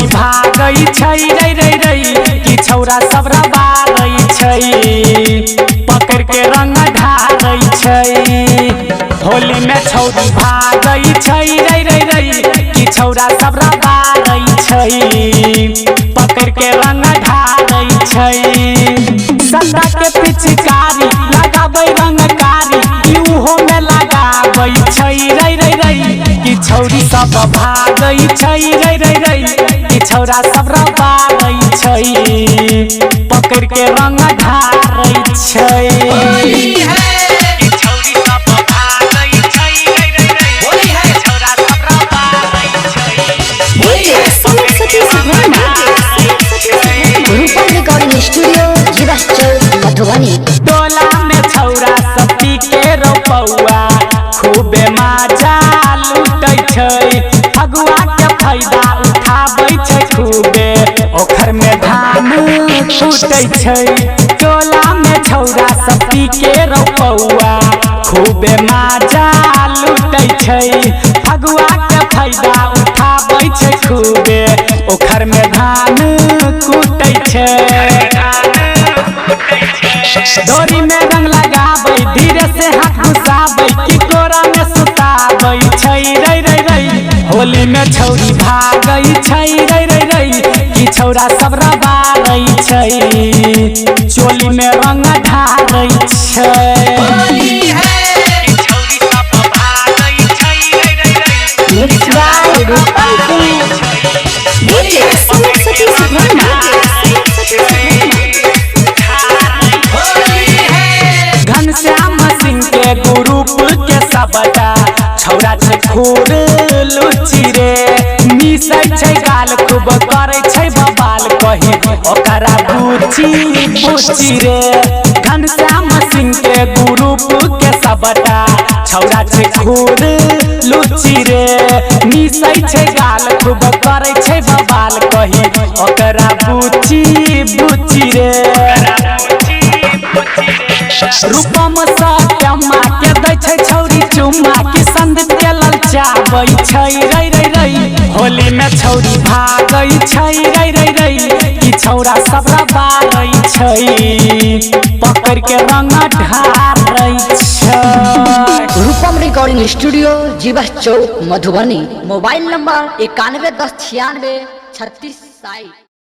छौरी भागई छै रे रे रे कि छौरा सब रबारै छै पकड़ के रंग ढारै छै। होली में छौरी भागई छै रे रे रे कि छौरा सब रबारै छै पकड़ के रंग ढारै छै। सदा के पिचकारी लगाबै रंगकारी इहो में लगाबै छै रे रे रे कि छौरी सब भागई छै रे रे रे कि छौरा सब रबारै छै पकड़ के रंग ढारै छै। टोला में छौरा सब पी के रोपौआ खूबे मजा लूटै छै फगुआ के फायदा उठाबै छै खूबे ओखर में धान फूटै छै। टोला में छौरा सब पी के रोपौआ खूबे मजा लूटै छै फगुआ के फायदा उठाबै छै खूबे ओखर में धान कूटै छै। डोरी में रंग लगाबै धीरे से हाथ घुसाबै कि कोरा में सुताबै छै रे रे रे। होली में छौरी भागई छै रे रे रे कि छौरा सब रबारै छै चोली में रंग ढारै छै। घनश्याम सिंह के ग्रुप के सबटा छौरा छै खूब लुची रे मिसै छै गाल खूब करे छै बबाल कही ओकरा बुची बुची रे। घनश्याम सिंह के ग्रुप के सबटा छौरा छै खूब लुची रे मिसै छै गाल खूब करे छै बबाल कही ओकरा बुची बुची रे। रूपम सत्यमा के दै छै छौरी चुम्मा कि संदीप के ललचाबै छै रे रे रे। होली में छौरी भागई छै रे रे रे कि छौरा सब रबारै छै पकड़ के रंग ढारै छै। रूपम रिकॉर्डिंग स्टूडियो जीवा चौक मधुबनी। Mobile number 91109636।